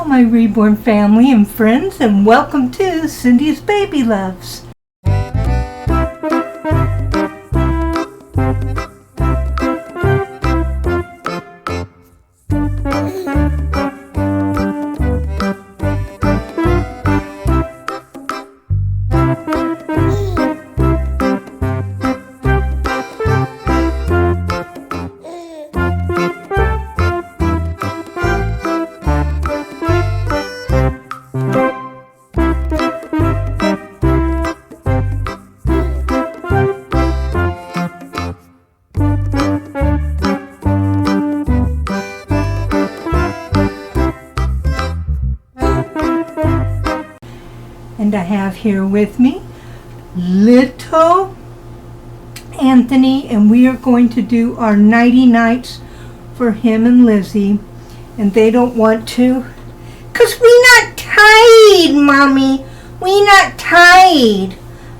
my reborn family and friends, and welcome to Cindy's Baby Loves. And I have here with me little Anthony, and we are going to do our nighty nights for him and Lizzy. And they don't want to, 'cause we not tired, Mommy. We not tired.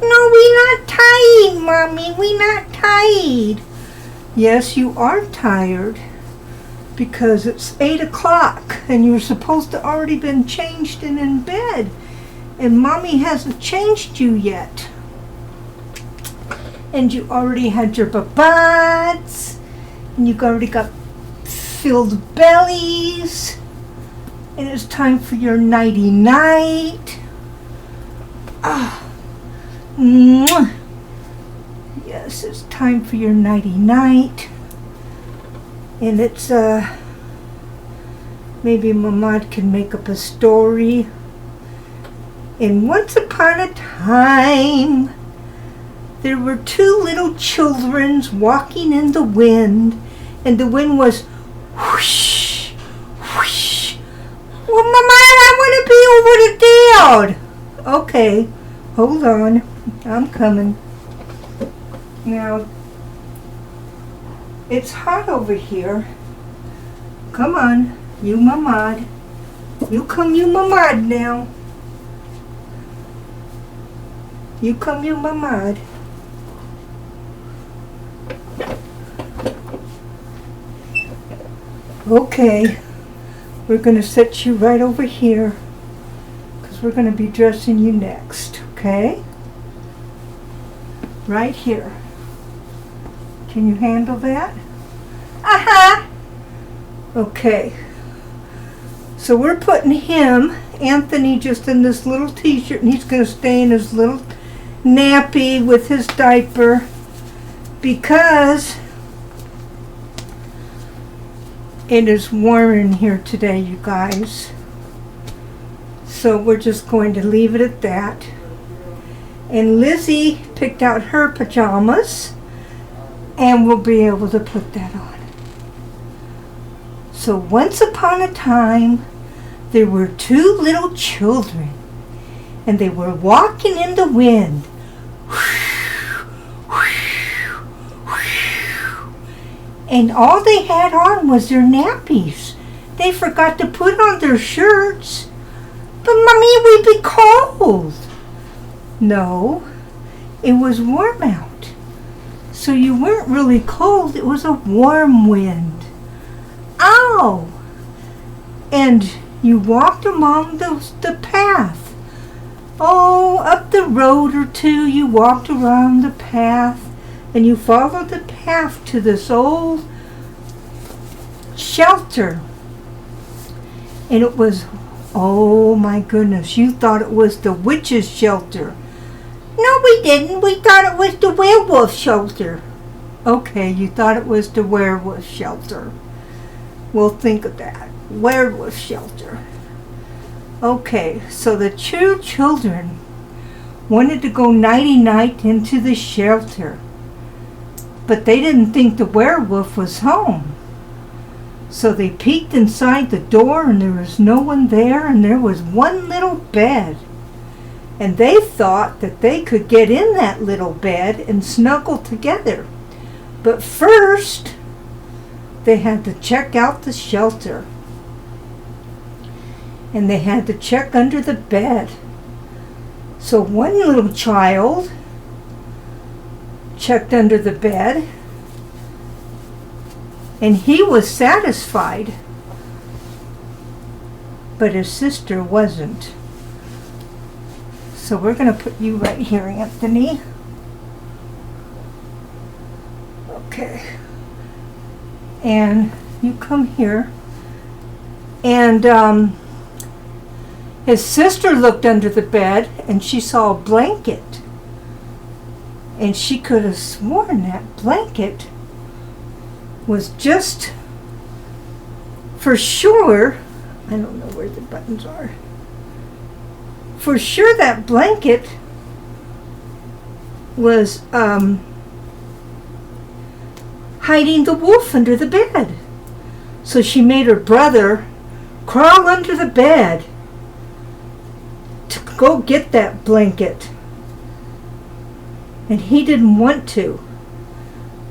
No, we not tired, Mommy. We not tired. Yes, you are tired, because it's 8 o'clock and you're supposed to already been changed and in bed. And Mommy hasn't changed you yet. And you already had your babads. And you've already got filled bellies. And it's time for your nighty night. Ah. Mwah. Yes, it's time for your nighty night. And it's, maybe Mama can make up a story. And once upon a time, there were two little children walking in the wind, and the wind was whoosh, whoosh. Well, Mama, I want to be over the dad. Okay, hold on, I'm coming. Now, it's hot over here. Come on, you mamad. You come, you mamad now. You come, you mamad. Okay, we're going to set you right over here, because we're going to be dressing you next, okay? Right here. Can you handle that? Uh-huh. Okay. So we're putting him, Anthony, just in this little t-shirt, and he's going to stay in his little nappy with his diaper, because it is warm in here today, you guys. So we're just going to leave it at that. And Lizzy picked out her pajamas, and we'll be able to put that on. So once upon a time, there were two little children, and they were walking in the wind. And all they had on was their nappies. They forgot to put on their shirts. But Mommy, we'd be cold. No, it was warm out. So you weren't really cold, it was a warm wind. Ow! And you walked along the path. Oh, up the road or two, you walked around the path, and you followed the path to this old shelter. And it was, oh my goodness, you thought it was the witch's shelter. No, we didn't. We thought it was the werewolf shelter. Okay, you thought it was the werewolf shelter. We'll think of that. Werewolf shelter. Okay, so the two children wanted to go nighty-night into the shelter, but they didn't think the werewolf was home. So they peeked inside the door, and there was no one there, and there was one little bed. And they thought that they could get in that little bed and snuggle together. But first, they had to check out the shelter. And they had to check under the bed. So one little child checked under the bed, and he was satisfied but his sister wasn't. So we're going to put you right here, Anthony. Okay. And you come here. And his sister looked under the bed and she saw a blanket. And she could have sworn that blanket was just for sure, I don't know where the buttons are. For sure that blanket was hiding the wolf under the bed. So she made her brother crawl under the bed to go get that blanket. And he didn't want to.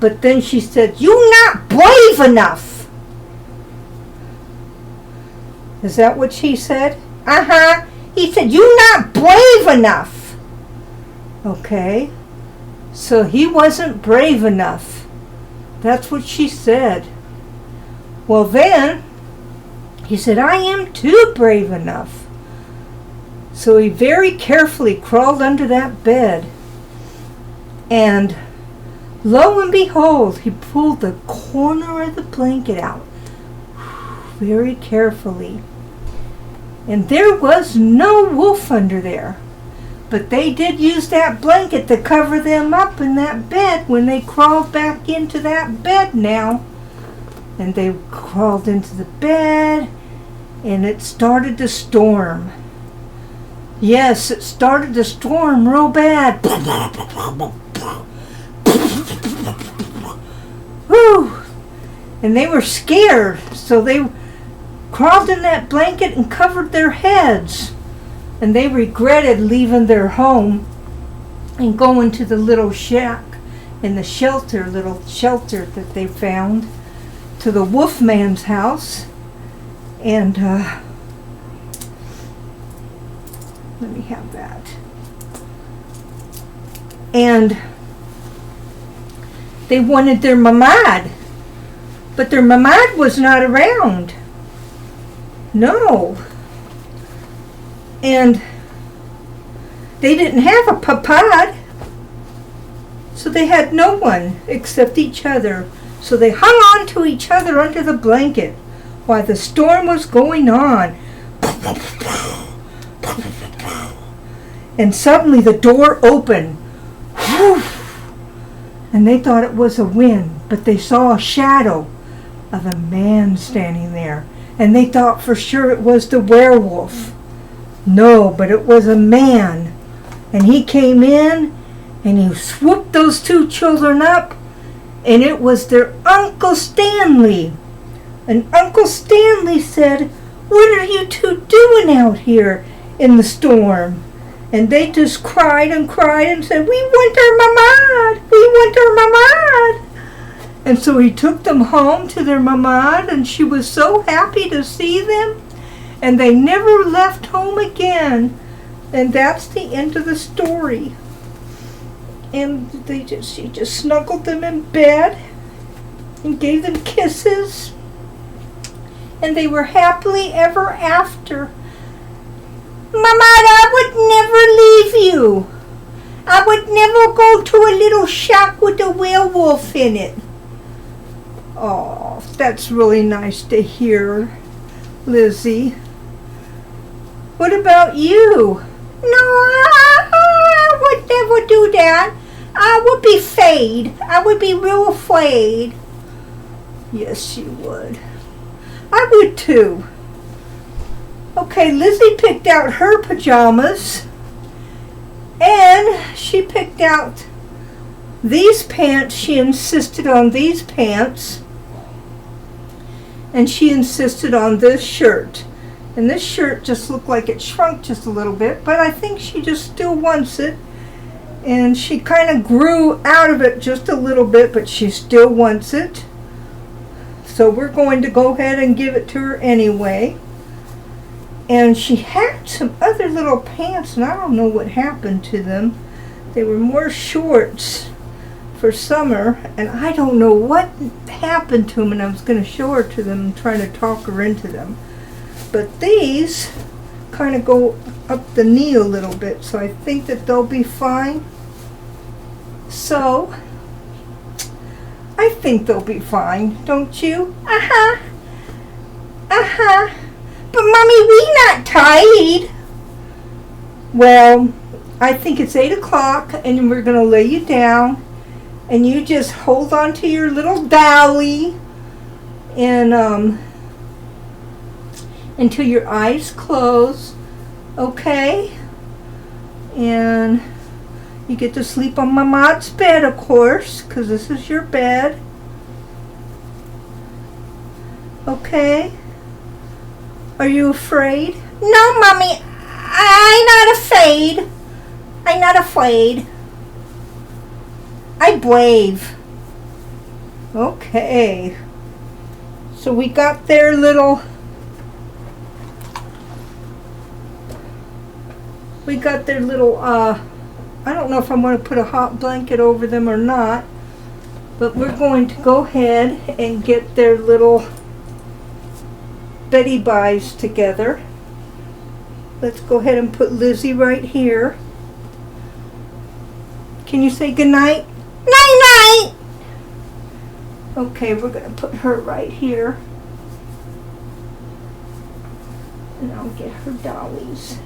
But then she said, "You're not brave enough." Is that what she said? Uh-huh. He said, "You're not brave enough." Okay. So he wasn't brave enough. That's what she said. Well then, he said, "I am too brave enough." So he very carefully crawled under that bed. And lo and behold, he pulled the corner of the blanket out very carefully. And there was no wolf under there. But they did use that blanket to cover them up in that bed when they crawled back into that bed now. And they crawled into the bed, and it started to storm. Yes, it started to storm real bad. Whew! And they were scared, so they crawled in that blanket and covered their heads. And they regretted leaving their home and going to the little shack in the little shelter that they found, to the wolf man's house. And let me have that. And they wanted their mamad, but their mamad was not around. No. And they didn't have a papad, so they had no one except each other. So they hung on to each other under the blanket while the storm was going on. And suddenly the door opened. Whew! And they thought it was a wind, but they saw a shadow of a man standing there. And they thought for sure it was the werewolf. No, but it was a man. And he came in and he swooped those two children up, and it was their Uncle Stanley. And Uncle Stanley said, "What are you two doing out here in the storm?" And they just cried and cried and said, "We want our mamad! We want our mamad!" And so he took them home to their mamad, and she was so happy to see them. And they never left home again. And that's the end of the story. And she just snuggled them in bed and gave them kisses. And they were happily ever after. "Mamad, I would never leave you. I would never go to a little shack with a werewolf in it." Oh, that's really nice to hear, Lizzy. What about you? "No, I would never do that. I would be afraid. I would be real afraid." Yes, you would. I would too. Okay, Lizzy picked out her pajamas, and she picked out these pants. She insisted on these pants, and she insisted on this shirt. And this shirt just looked like it shrunk just a little bit, but I think she just still wants it. And she kind of grew out of it just a little bit, but she still wants it. So we're going to go ahead and give it to her anyway. And she had some other little pants, and I don't know what happened to them. They were more shorts for summer, and I don't know what happened to them, and I was going to show her to them and trying to talk her into them. But these kind of go up the knee a little bit, so I think that they'll be fine. So I think they'll be fine, don't you? Uh-huh. Uh-huh. But Mommy, we not tied. Well, I think it's 8 o'clock and we're going to lay you down and you just hold on to your little dolly and until your eyes close, okay? And you get to sleep on Mama's bed, of course, because this is your bed. Okay? Are you afraid? No, Mommy, I'm not afraid. I'm not afraid. I'm brave. Okay. So we got their little... I don't know if I'm going to put a hot blanket over them or not, but we're going to go ahead and get their little Betty Buys together. Let's go ahead and put Lizzy right here. Can you say goodnight? Night-night! Okay, we're going to put her right here. And I'll get her dollies.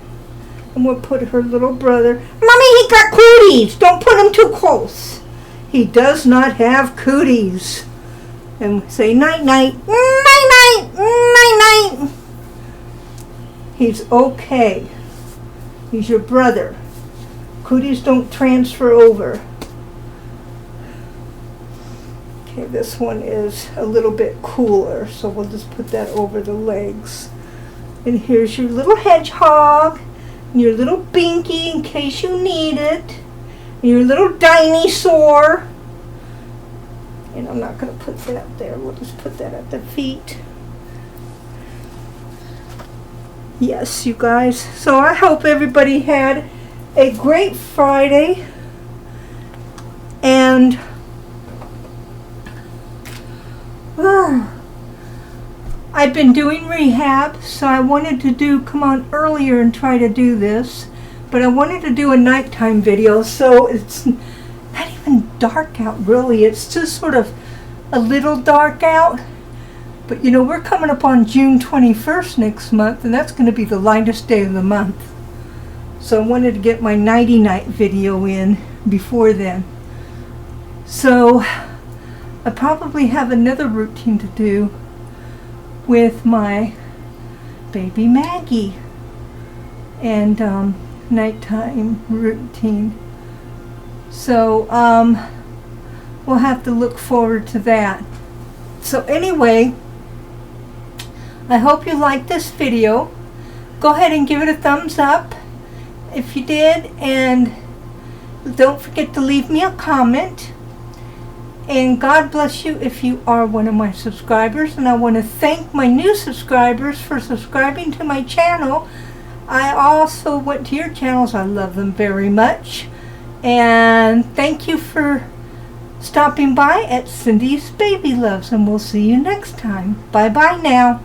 And we'll put her little brother. Mommy, he got cooties! Don't put him too close. He does not have cooties. And say night-night. Night-night! Night-night! He's okay. He's your brother. Cooties don't transfer over. Okay, this one is a little bit cooler, so we'll just put that over the legs. And here's your little hedgehog, and your little binky in case you need it, and your little dinosaur. And I'm not going to put that there, we'll just put that at the feet. Yes, you guys. So I hope everybody had a great Friday. And I've been doing rehab, so I wanted to come on earlier and try to do this. But I wanted to do a nighttime video, so it's not even dark out really. It's just sort of a little dark out. But you know, we're coming up on June 21st next month, and that's going to be the lightest day of the month. So I wanted to get my nighty night video in before then. So I probably have another routine to do with my baby Maggie and nighttime routine. So we'll have to look forward to that. So anyway, I hope you liked this video. Go ahead and give it a thumbs up if you did, and don't forget to leave me a comment. And God bless you if you are one of my subscribers. And I want to thank my new subscribers for subscribing to my channel. I also went to your channels. I love them very much. And thank you for stopping by at Cindy's Baby Loves. And we'll see you next time. Bye-bye now.